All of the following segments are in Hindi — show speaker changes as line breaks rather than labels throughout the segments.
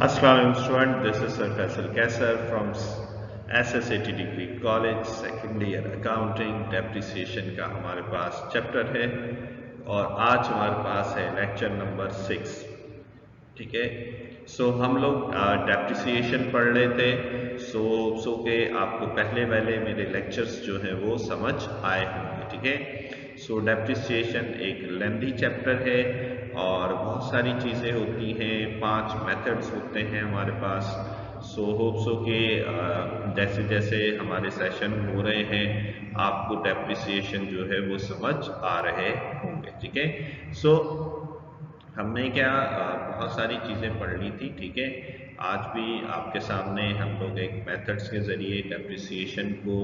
Assalamualaikum student, this is Sir Faisal Kaisar from SSAT Degree College, second year accounting depreciation का हमारे पास चैप्टर है और आज हमारे पास है लेक्चर नंबर 6। ठीक है, सो हम लोग डेप्रिसिएशन पढ़ रहे थे। सो के आपको पहले वाले मेरे लेक्चर्स जो हैं वो समझ आए होंगे। ठीक है, सो डेप्रिसिएशन एक लेंथी चैप्टर है और बहुत सारी चीज़ें होती हैं, 5 मेथड्स होते हैं हमारे पास। सो के जैसे जैसे हमारे सेशन हो रहे हैं आपको डेप्रिसिएशन जो है वो समझ आ रहे होंगे। ठीक है, सो हमने क्या बहुत सारी चीज़ें पढ़ ली थी। ठीक है, आज भी आपके सामने हम लोग एक मेथड्स के ज़रिए डेप्रिसिएशन को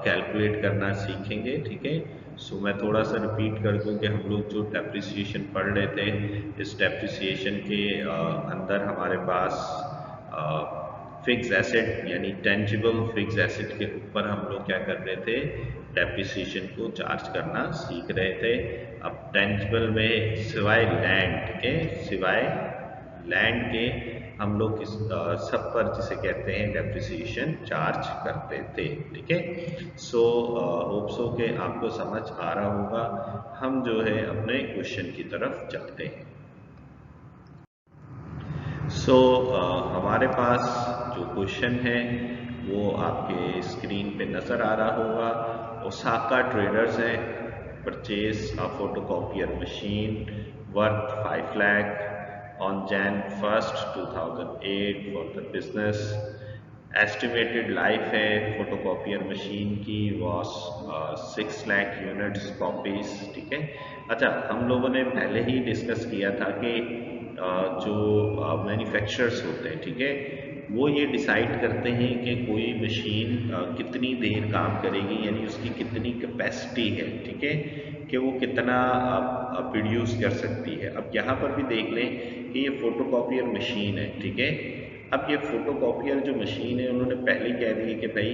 कैलकुलेट करना सीखेंगे। ठीक है, सो मैं थोड़ा सा रिपीट कर दूं कि हम लोग जो डेप्रिसिएशन पढ़ रहे थे, इस डेप्रिसिएशन के अंदर हमारे पास फिक्स एसेट यानी टेंजिबल फिक्स एसेट के ऊपर हम लोग क्या कर रहे थे, डेप्रिसिएशन को चार्ज करना सीख रहे थे। अब टेंजिबल में सिवाय लैंड के, सिवाय लैंड के हम लोग इस सब पर जिसे कहते हैं डेप्रिसिएशन चार्ज करते थे। ठीक है, सो होप सो के आपको समझ आ रहा होगा। हम जो है अपने क्वेश्चन की तरफ चलते हैं। सो हमारे पास जो क्वेश्चन है वो आपके स्क्रीन पे नज़र आ रहा होगा। ओसाका ट्रेडर्स है, purchase a photocopier machine worth 5 lakh on Jan 1st 2008 for the business. Estimated life है फोटोकॉपियर मशीन की वॉस 6 लाख यूनिट्स कॉपीज। ठीक है, अच्छा हम लोगों ने पहले ही डिस्कस किया था कि जो मैन्युफैक्चरर्स होते हैं, ठीक है, वो ये डिसाइड करते हैं कि कोई मशीन कितनी देर काम करेगी, यानी उसकी कितनी कैपेसिटी है। ठीक है, कि वो कितना प्रोड्यूस कर सकती है। अब यहाँ पर भी देख लें कि ये फोटोकॉपियर मशीन है। ठीक है, अब ये फोटोकॉपियर जो मशीन है उन्होंने पहले कह दिया कि भाई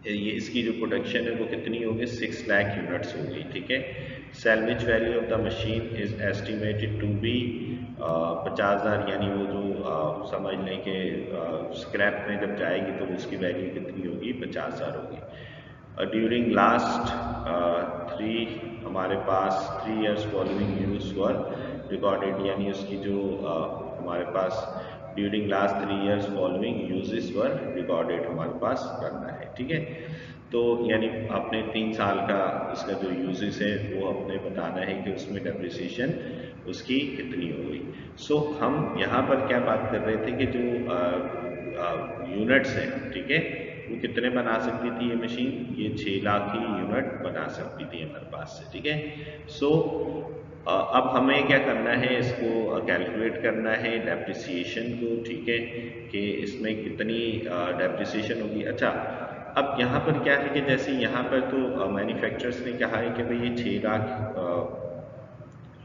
ये इसकी जो प्रोडक्शन है वो कितनी होगी, 6 लाख यूनिट्स होगी। ठीक है, salvage value of the machine is estimated to be 50,000, यानी वो जो समझ लें कि स्क्रैप में जब जाएगी तो उसकी वैल्यू कितनी होगी, 50,000 होगी। ड्यूरिंग लास्ट 3 हमारे पास 3 years following use were recorded, यानी उसकी जो हमारे पास during last 3 years following uses were recorded हमारे पास करना है। ठीक है, तो यानी आपने 3 साल का इसका जो यूजेस है वो अपने बताना है कि उसमें डेप्रिसिएशन उसकी कितनी हो गई। सो हम यहाँ पर क्या बात कर रहे थे कि जो यूनिट्स हैं, ठीक है, वो कितने बना सकती थी ये मशीन, ये 6 लाख की यूनिट बना सकती थी हमारे पास से। ठीक है, सो अब हमें क्या करना है, इसको कैलकुलेट करना है डेप्रिसिएशन को। ठीक है, कि इसमें कितनी डेप्रिसिएशन होगी। अच्छा, अब यहाँ पर क्या है कि जैसे यहाँ पर तो मैन्युफैक्चरर्स ने कहा है कि भाई ये 6 लाख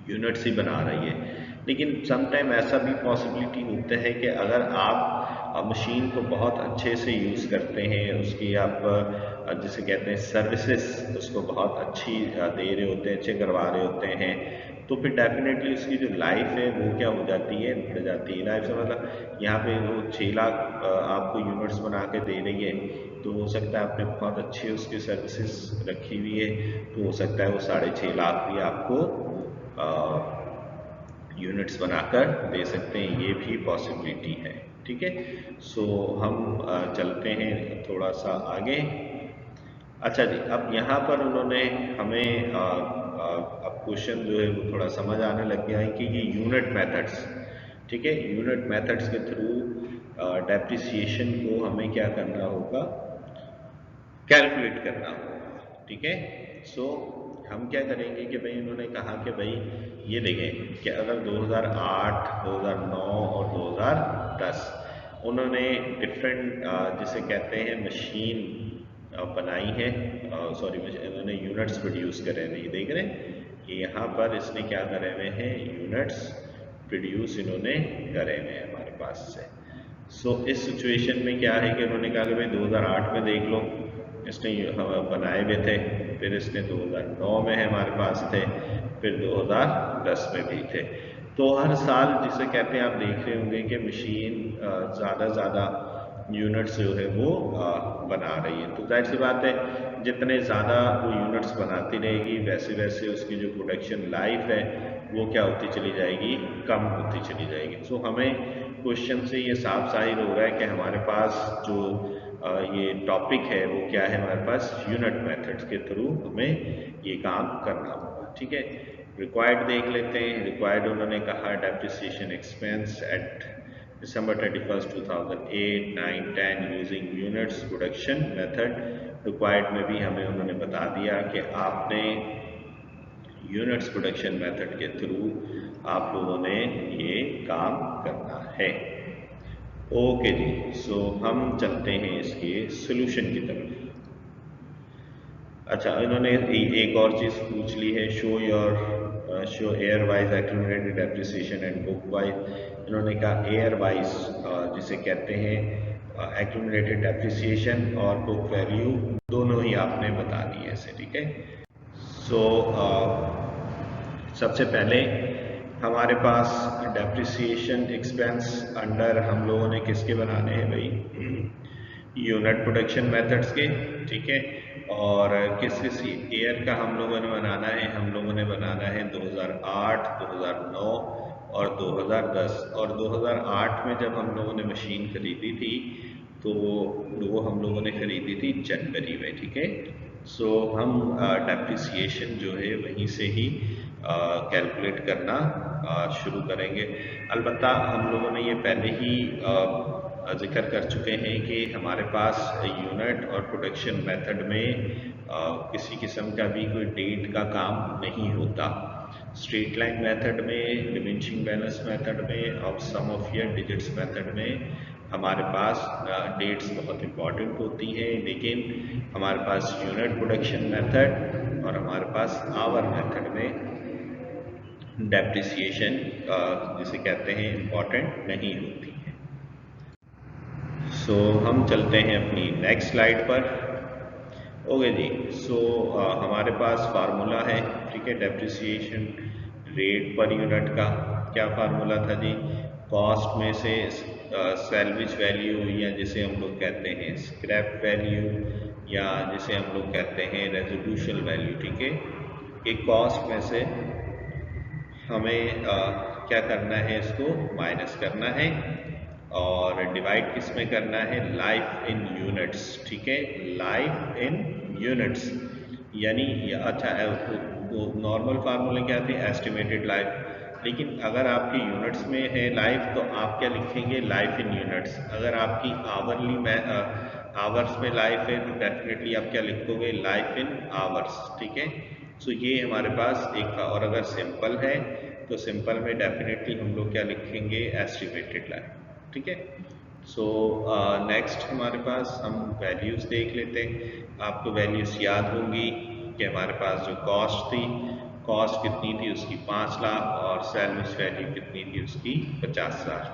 यूनिट्स ही बना रही है, लेकिन समटाइम ऐसा भी पॉसिबिलिटी होता है कि अगर आप मशीन को बहुत अच्छे से यूज़ करते हैं, उसकी आप जिसे कहते हैं सर्विसेज उसको बहुत अच्छी दे रहे होते हैं, अच्छे करवा रहे होते हैं, तो फिर डेफिनेटली उसकी जो लाइफ है वो क्या हो जाती है, बढ़ जाती है। लाइफ से मतलब यहाँ पे वो 6 लाख आपको यूनिट्स बना के दे रही है, तो हो सकता है आपने बहुत अच्छी उसकी सर्विसेज रखी हुई है, तो हो सकता है वो 6.5 लाख भी आपको यूनिट्स बनाकर दे सकते हैं, ये भी पॉसिबिलिटी है। ठीक है, सो हम चलते हैं थोड़ा सा आगे। अच्छा जी, अब यहाँ पर उन्होंने हमें अब क्वेश्चन जो है वो थोड़ा समझ आने लग गया है कि ये यूनिट मेथड्स, ठीक है, यूनिट मेथड्स के थ्रू डेप्रिसिएशन को हमें क्या करना होगा, कैलकुलेट करना होगा। ठीक है, सो हम क्या करेंगे कि भाई उन्होंने कहा कि भाई ये देखें कि अगर 2008, 2009 और 2010 उन्होंने डिफरेंट जिसे कहते हैं मशीन बनाई है, सॉरी इन्होंने यूनिट्स प्रोड्यूस करे हुए, ये देख रहे हैं कि यहाँ पर इसने क्या करे हुए हैं, यूनिट्स प्रोड्यूस इन्होंने करे हुए हैं हमारे पास से। सो इस सिचुएशन में क्या है कि उन्होंने कहा कि भाई 2008 में देख लो इसने बनाए हुए थे, फिर इसने 2009 में हमारे पास थे, फिर 2010 में भी थे। तो हर साल जिसे कहते हैं आप देख रहे होंगे कि मशीन ज़्यादा ज़्यादा यूनिट्स जो है वो बना रही है। तो जाहिर सी बात है जितने ज़्यादा वो यूनिट्स बनाती रहेगी वैसे वैसे उसकी जो प्रोडक्शन लाइफ है वो क्या होती चली जाएगी, कम होती चली जाएगी। सो हमें क्वेश्चन से ये साफ जाहिर हो रहा है कि हमारे पास जो ये टॉपिक है वो क्या है, हमारे पास यूनिट मेथड्स के थ्रू हमें ये काम करना होगा। ठीक है, रिक्वायर्ड देख लेते हैं। रिक्वायर्ड उन्होंने कहा depreciation expense eight December 31st 2008 9 10 using units production method. Required में भी हमें उन्होंने बता दिया कि आपने यूनिट्स प्रोडक्शन मेथड के थ्रू आप लोगों ने ये काम करना है। ओके जी, सो हम चलते हैं इसके सॉल्यूशन की तरफ। अच्छा, इन्होंने एक और चीज़ पूछ ली है, show air wise accumulated depreciation and book wise. इन्होंने कहा एयर वाइज जिसे कहते हैं एक्यूमुलेटेड डेप्रिसिएशन और बुक वैल्यू दोनों ही आपने बता दी है इसे। ठीक है, सो सबसे पहले हमारे पास डेप्रिसिएशन एक्सपेंस अंडर हम लोगों ने किसके बनाने हैं भाई, यूनिट प्रोडक्शन मेथड्स के। ठीक है, और किस ईयर का हम लोगों ने बनाना है, हम लोगों ने बनाना है 2008, 2009 और 2010। और 2008 में जब हम लोगों ने मशीन खरीदी थी तो वो हम लोगों ने खरीदी थी जनवरी में। ठीक है, सो हम डेप्रिसिएशन जो है वहीं से ही कैलकुलेट करना शुरू करेंगे। अलबत्ता हम लोगों ने ये पहले ही जिक्र कर चुके हैं कि हमारे पास यूनिट और प्रोडक्शन मेथड में किसी किस्म का भी कोई डेट का काम नहीं होता। स्ट्रेट लाइन मेथड में, डिमिनिशिंग बैलेंस मेथड में और सम ऑफ ईयर डिजिट्स मेथड में हमारे पास डेट्स बहुत इंपॉर्टेंट होती हैं, लेकिन हमारे पास यूनिट प्रोडक्शन मेथड और हमारे पास आवर मेथड में डेप्रिसिएशन जिसे कहते हैं इम्पॉर्टेंट नहीं होती है। सो हम चलते हैं अपनी नेक्स्ट स्लाइड पर। ओके जी, सो हमारे पास फार्मूला है। ठीक है, डेप्रिसिएशन रेट पर यूनिट का क्या फार्मूला था जी, कॉस्ट में से सैल्वेज वैल्यू या जिसे हम लोग कहते हैं स्क्रैप वैल्यू या जिसे हम लोग कहते हैं रेजोल्यूशन वैल्यू। ठीक है, कि कॉस्ट में से हमें क्या करना है, इसको माइनस करना है और डिवाइड किस में करना है, लाइफ इन यूनिट्स। ठीक है, लाइफ इन यूनिट्स यानी अच्छा नॉर्मल फार्मूले क्या थे, एस्टिमेटेड लाइफ। लेकिन अगर आपकी यूनिट्स में है लाइफ तो आप क्या लिखेंगे, लाइफ इन यूनिट्स। अगर आपकी आवरली में आवर्स में लाइफ है तो डेफिनेटली आप क्या लिखोगे, लाइफ इन आवर्स। ठीक है, सो ये हमारे पास एक था। और अगर सिंपल है तो सिंपल में डेफिनेटली हम लोग क्या लिखेंगे, एस्टिमेटेड लाइफ। ठीक है, सो नेक्स्ट हमारे पास हम वैल्यूज़ देख लेते हैं। आपको वैल्यूज़ याद होंगी कि हमारे पास जो कॉस्ट थी, कॉस्ट कितनी थी उसकी 5 लाख और सैलवेज वैल्यू कितनी थी उसकी 50,000।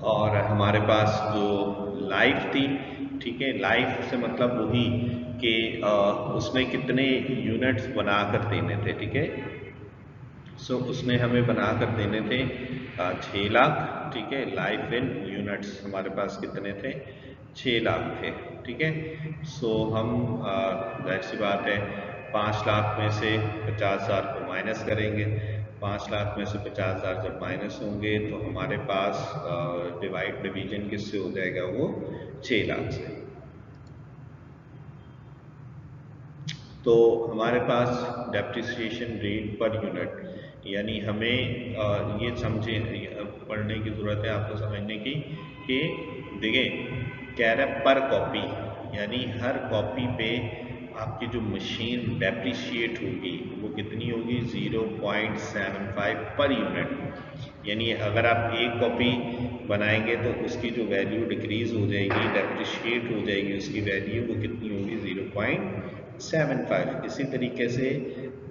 और हमारे पास जो लाइफ थी, ठीक है, लाइफ से मतलब वही कि उसने कितने यूनिट्स बना कर देने थे। ठीक है, सो उसने हमें बना कर देने थे 6 लाख। ठीक है, लाइफ इन यूनिट्स हमारे पास कितने थे, 6 लाख थे। ठीक है, सो हम जाहिर सी बात है 5 लाख में से 50,000 को माइनस करेंगे। 5 लाख में से 50,000 जब माइनस होंगे तो हमारे पास डिवीजन किससे हो जाएगा, वो 6 लाख से। तो हमारे पास डेप्रिसिएशन रेट पर यूनिट यानी हमें ये समझे पढ़ने की ज़रूरत है आपको समझने की कि देखिए कह रहा है पर कॉपी, यानी हर कॉपी पे आपकी जो मशीन डेप्रिशिएट होगी वो कितनी होगी, 0.75 पर यूनिट। यानी अगर आप एक कॉपी बनाएंगे तो उसकी जो वैल्यू डिक्रीज हो जाएगी, डेप्रिशिएट हो जाएगी उसकी वैल्यू, वो कितनी होगी, 0.75। इसी तरीके से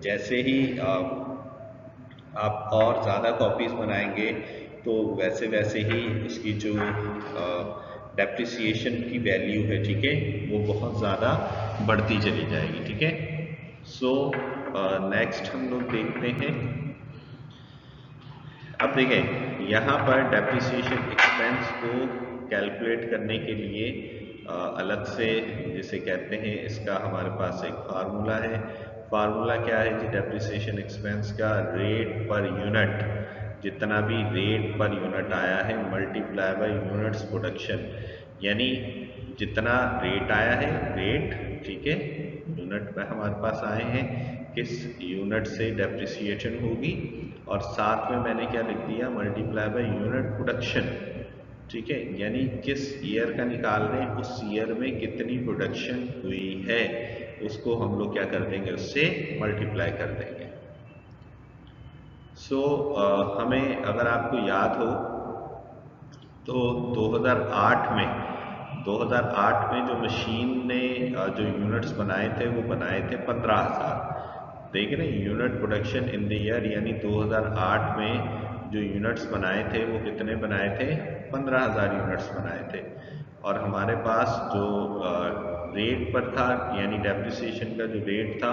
जैसे ही आप और ज़्यादा कॉपीज़ बनाएंगे तो वैसे वैसे ही उसकी जो डेप्रिसिएशन की वैल्यू है, ठीक है, वो बहुत ज़्यादा बढ़ती चली जाएगी। ठीक है, सो नेक्स्ट हम लोग देखते हैं अब देखें यहाँ पर डेप्रिसिएशन एक्सपेंस को कैलकुलेट करने के लिए अलग से जिसे कहते हैं, इसका हमारे पास एक फार्मूला है। फार्मूला क्या है जी? डेप्रिसिएशन एक्सपेंस का रेट पर यूनिट, जितना भी रेट पर यूनिट आया है मल्टीप्लाई बाय यूनिट्स प्रोडक्शन, यानी जितना रेट आया है, रेट, ठीक है, यूनिट में हमारे पास आए हैं, किस यूनिट से डेप्रिसिएशन होगी, और साथ में मैंने क्या लिख दिया? मल्टीप्लाई बाय यूनिट प्रोडक्शन, ठीक है, यानी किस ईयर का निकाल रहे हैं, उस ईयर में कितनी प्रोडक्शन हुई है, उसको हम लोग क्या कर देंगे? उससे मल्टीप्लाई कर देंगे। हमें अगर आपको याद हो तो 2008 में जो मशीन ने जो यूनिट्स बनाए थे वो बनाए थे 15,000। देख रहे हैं, unit production in the year, यानी 2008 में जो यूनिट्स बनाए थे वो कितने बनाए थे? 15,000 यूनिट्स बनाए थे। और हमारे पास जो रेट पर था, यानी डेप्रिसिएशन का जो रेट था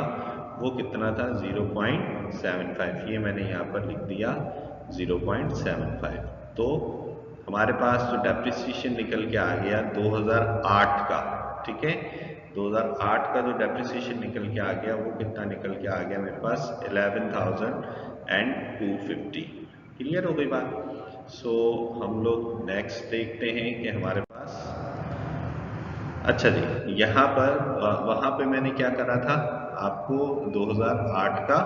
वो कितना था? 0.75। ये मैंने यहाँ पर लिख दिया 0.75। तो हमारे पास जो डेप्रिसिएशन निकल के आ गया 2008 का, ठीक है, 2008 का जो डेप्रिसिएशन निकल के आ गया वो कितना निकल के आ गया मेरे पास? 11,250। क्लियर हो गई बात? हम लोग नेक्स्ट देखते हैं कि हमारे पास, अच्छा जी, यहाँ पर वहाँ पे मैंने क्या करा था? आपको 2008 का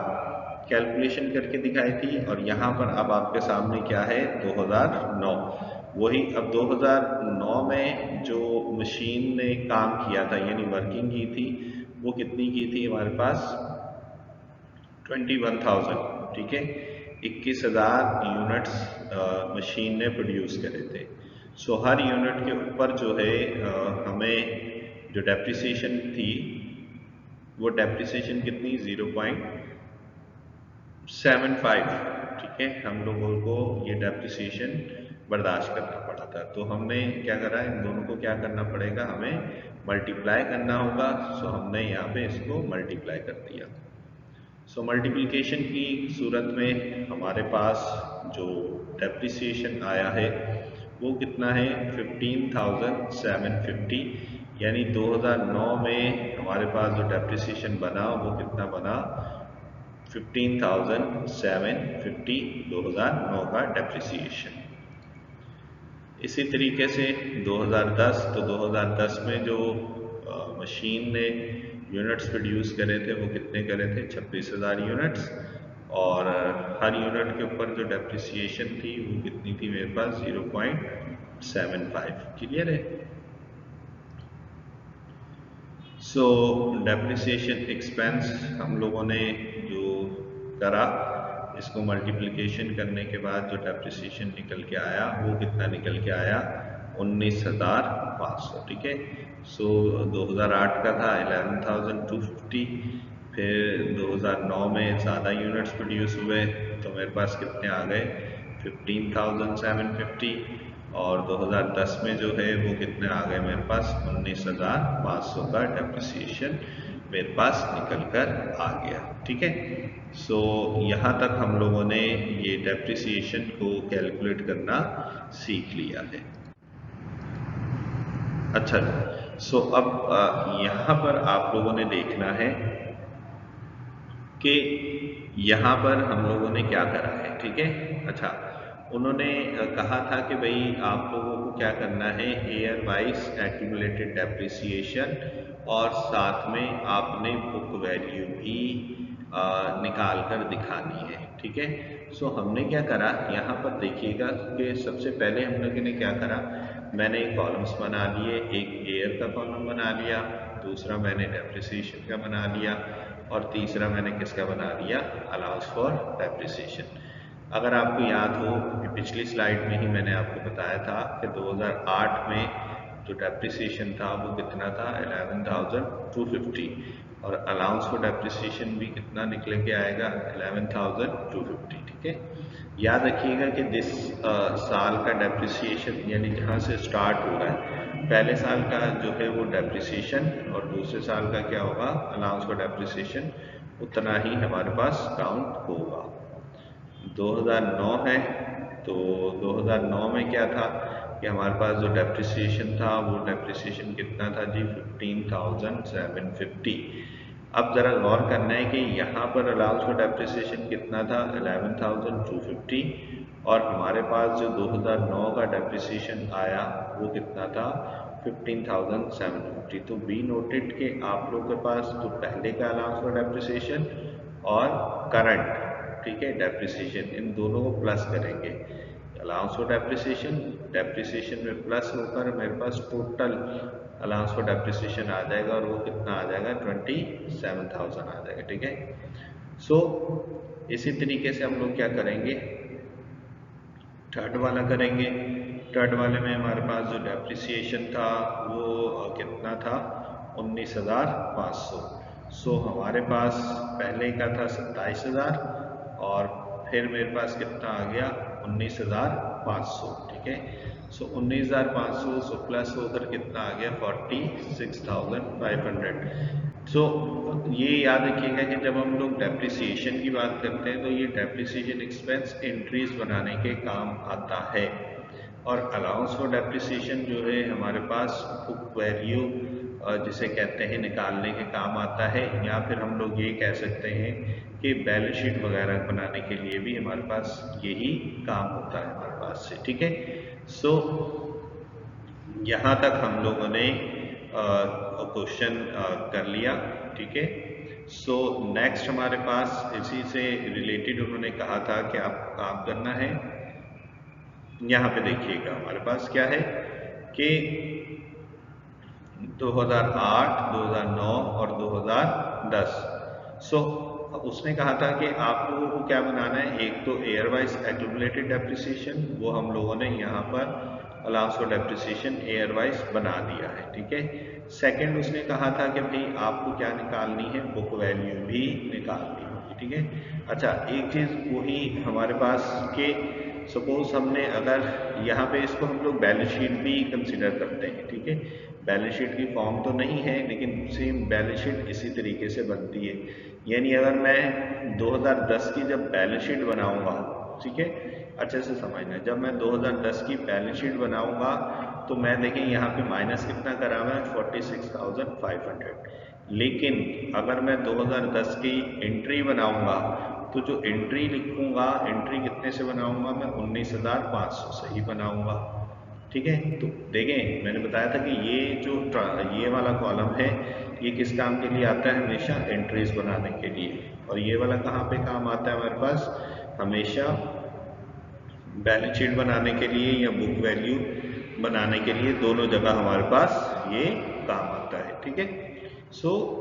कैलकुलेशन करके दिखाई थी, और यहाँ पर अब आपके सामने क्या है? 2009। वही अब 2009 में जो मशीन ने काम किया था, यानी वर्किंग की थी, वो कितनी की थी हमारे पास? 21,000, ठीक है, 21,000 यूनिट्स मशीन ने प्रोड्यूस करे थे। हर यूनिट के ऊपर जो है हमें जो डेप्रिसिएशन थी वो डेप्रिसिएशन कितनी? 0.75, ठीक है, हम लोगों को ये डेप्रिसिएशन बर्दाश्त करना पड़ा था। तो हमने क्या करा? इन दोनों को क्या करना पड़ेगा? हमें मल्टीप्लाई करना होगा। हमने यहाँ पे इसको मल्टीप्लाई कर दिया। मल्टीप्लिकेशन की सूरत में हमारे पास जो डेप्रिसिएशन आया है वो कितना है? 15,750, यानी 2009 में हमारे पास जो डेप्रिसिएशन बना वो कितना बना? 15,750, 2009 का डेप्रिसिएशन। इसी तरीके से 2010, तो 2010 में जो मशीन ने यूनिट्स प्रोड्यूस करे थे वो कितने करे थे? 26,000 यूनिट्स, और हर यूनिट के ऊपर जो डेप्रिसिएशन थी वो कितनी थी मेरे पास? 0.75। क्लियर है? डेप्रिसिएशन एक्सपेंस हम लोगों ने जो करा, इसको मल्टीप्लिकेशन करने के बाद जो डेप्रिसिएशन निकल के आया वो कितना निकल के आया? 19,500, ठीक है। 2008 का था 11,250, फिर 2009 में ज़्यादा यूनिट्स प्रोड्यूस हुए तो मेरे पास कितने आ गए? 15,750, और 2010 में जो है वो कितने आ गए मेरे पास? 19,500 का डेप्रिसिएशन मेरे पास निकल कर आ गया, ठीक है। यहाँ तक हम लोगों ने ये डेप्रिसिएशन को कैलकुलेट करना सीख लिया है। अच्छा, अब यहाँ पर आप लोगों ने देखना है कि यहाँ पर हम लोगों ने क्या करा है, ठीक है। अच्छा, उन्होंने कहा था कि भाई आप लोगों को क्या करना है? ईयर वाइज एक्यूमुलेटेड डेप्रिसिएशन, और साथ में आपने बुक वैल्यू भी निकाल कर दिखानी है, ठीक है। हमने क्या करा? यहाँ पर देखिएगा कि सबसे पहले हम लोगों ने क्या करा? मैंने कॉलम्स बना लिए, एक ईयर का कॉलम बना लिया, दूसरा मैंने डेप्रिसिएशन का बना लिया, और तीसरा मैंने किसका बना लिया? Allowance for depreciation. अगर आपको याद हो कि पिछली स्लाइड में ही मैंने आपको बताया था कि 2008 में जो डेप्रिसिएशन था वो कितना था? 11,250, और अलाउंस फॉर डेप्रिसिएशन भी कितना निकल के आएगा? 11,250, ठीक है। याद रखिएगा कि जिस साल का डेप्रिसिएशन, यानी जहाँ से स्टार्ट हो रहा है, पहले साल का जो है वो डेप्रिसिएशन, और दूसरे साल का क्या होगा? अलाउंस फॉर डेप्रिसिएशन, उतना ही हमारे पास काउंट होगा। 2009 है तो 2009 में क्या था कि हमारे पास जो डेप्रिसिएशन था वो डेप्रिसिएशन कितना था जी 15,750। अब ज़रा गौर करना है कि यहाँ पर अलाउंस फॉर डेप्रिसिएशन कितना था 11,250 और हमारे पास जो 2009 का डेप्रिसिएशन आया वो कितना था 15,750। तो बी नोटेड के आप लोगों के पास जो पहले का अलाउंस फॉर डेप्रिसिएशन और करंट, ठीक है, डेप्रिसिएशन, इन दोनों को प्लस करेंगे। अलाउंस फॉर डेप्रिसिएशन में प्लस होकर मेरे पास टोटल अलाउंस फॉर डेप्रिसिएशन आ जाएगा और वो कितना आ जाएगा 27,000 आ जाएगा, ठीक है। सो इसी तरीके से हम लोग क्या करेंगे, थर्ड वाला करेंगे। थर्ड वाले में हमारे पास जो डेप्रिसिएशन था वो कितना था 19,500। सो हमारे पास पहले का था 27,000 और फिर मेरे पास कितना आ गया 19,500, ठीक है। सो 19,500 सो प्लस होकर कितना आ गया 46,500। सो ये याद रखिएगा कि जब हम लोग डेप्रिसिएशन की बात करते हैं तो ये डेप्रिसिएशन एक्सपेंस एंट्रीज बनाने के काम आता है और अलाउंस फॉर डेप्रिसिएशन जो है हमारे पास बुक वैल्यू जिसे कहते हैं निकालने के काम आता है, या फिर हम लोग ये कह सकते हैं कि बैलेंस शीट वगैरह बनाने के लिए भी हमारे पास यही काम होता है हमारे पास से, ठीक है। सो यहाँ तक हम लोगों ने क्वेश्चन कर लिया, ठीक है। सो नेक्स्ट हमारे पास इसी से रिलेटेड उन्होंने कहा था कि आपको काम करना है। यहाँ पे देखिएगा हमारे पास क्या है कि 2008, 2009 और 2010। सो उसने कहा था कि आप लोगों को क्या बनाना है, एक तो एयर वाइज एक्यूमुलेटेड डेप्रिसिएशन, वो हम लोगों ने यहाँ पर allowance for depreciation air wise बना दिया है, ठीक है। सेकंड उसने कहा था कि भाई आपको क्या निकालनी है, बुक वैल्यू भी निकालनी होगी, ठीक है। अच्छा, एक चीज़ वही हमारे पास के सपोज हमने अगर यहाँ पे इसको हम लोग बैलेंस शीट भी कंसिडर करते हैं, ठीक है। बैलेंस शीट की फॉर्म तो नहीं है लेकिन सेम बैलेंस शीट इसी तरीके से बनती है। यानी अगर मैं 2010 की जब बैलेंस शीट बनाऊंगा, ठीक है, अच्छे से समझना, जब मैं 2010 की बैलेंस शीट बनाऊंगा तो मैं देखें यहाँ पे माइनस कितना करा हुआ है 46,500। लेकिन अगर मैं 2010 की एंट्री बनाऊंगा तो जो एंट्री लिखूंगा, एंट्री कितने से बनाऊंगा मैं 19,500 से ही बनाऊंगा, ठीक है। तो देखें मैंने बताया था कि ये वाला कॉलम है ये किस काम के लिए आता है, हमेशा एंट्रीज बनाने के लिए, और ये वाला कहाँ पे काम आता है हमारे पास, हमेशा बैलेंस शीट बनाने के लिए या बुक वैल्यू बनाने के लिए, दोनों जगह हमारे पास ये काम आता है, ठीक है। सो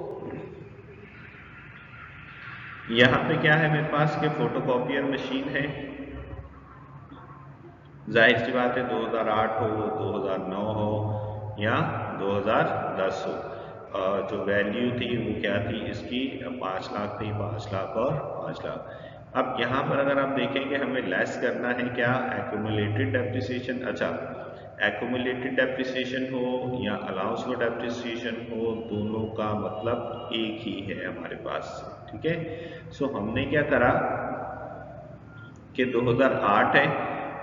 यहाँ पे क्या है मेरे पास के फोटोकॉपियर मशीन है, जाहिर सी बात है 2008 हो, 2009 हो या 2010 हो, जो वैल्यू थी वो क्या थी इसकी 5 लाख थी, 5 लाख और 5 लाख। अब यहाँ पर अगर आप देखें कि हमें लेस करना है क्या, एक्यूमुलेटेड डेप्रिसिएशन। अच्छा, एक्यूमुलेटेड डेप्रिसिएशन हो या अलाउंस फॉर डेप्रिसिएशन हो, दोनों का मतलब एक ही है हमारे पास, ठीक है। सो हमने क्या करा कि 2008 है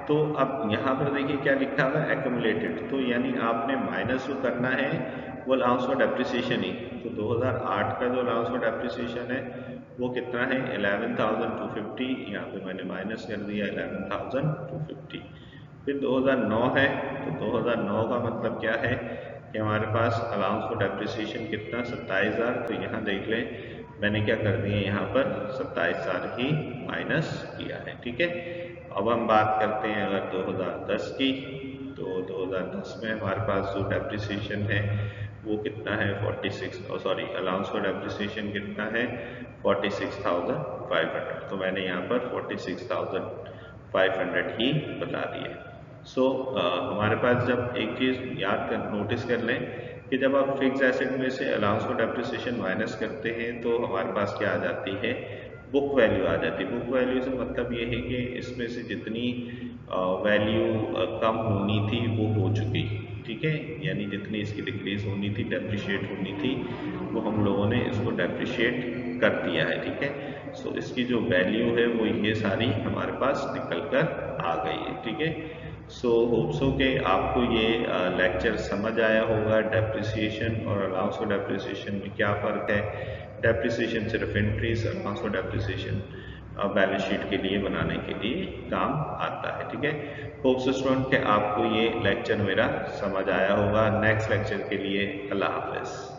तो अब यहाँ पर देखिए क्या लिखा हुआ है एक्यूमुलेटेड, तो यानी आपने माइनस जो करना है वो अलाउंस फॉर डेप्रिसिएशन ही। तो 2008 का जो अलाउंस फॉर डेप्रिसिएशन है वो कितना है 11,250, यहाँ पे मैंने माइनस कर दिया 11,250। फिर 2009 है तो 2009 का मतलब क्या है कि हमारे पास अलाउंस फॉर डेप्रिसिएशन कितना 27,000, तो यहाँ देख लें मैंने क्या कर दिया यहाँ पर 27,000 ही माइनस किया है, ठीक है। अब हम बात करते हैं अगर 2010 की, तो 2010 में हमारे पास जो डेप्रिसिएशन है वो कितना है 46, अलाउंस फॉर डेप्रिसिएशन कितना है 46,500, तो मैंने यहाँ पर 46,500 ही बता दिया। सो हमारे पास जब एक चीज़ नोटिस कर लें कि जब आप फिक्स एसेट में से अलाउंस फॉर डेप्रिसिएशन माइनस करते हैं तो हमारे पास क्या आ जाती है, बुक वैल्यू आ जाती है। बुक वैल्यू से मतलब ये है कि इसमें से जितनी वैल्यू कम होनी थी वो हो चुकी, ठीक है, यानी जितनी इसकी डिक्रीज होनी थी, डेप्रिशिएट होनी थी, वो हम लोगों ने इसको डेप्रिशिएट कर दिया है, ठीक है। सो इसकी जो वैल्यू है वो ये सारी हमारे पास निकल कर आ गई है। ठीक है, सो होप सो के आपको ये लेक्चर समझ आया होगा। डेप्रिसिएशन और अलाउंस फॉर डेप्रिसिएशन में क्या फ़र्क है। डेप्रिसिएशन सिर्फ entries, allowance for depreciation balance sheet के लिए बनाने के लिए काम आता है। ठीक है, होप सो स्टूडेंट के आपको ये लेक्चर मेरा समझ आया होगा। नेक्स्ट लेक्चर के लिए अल्लाह हाफिज़।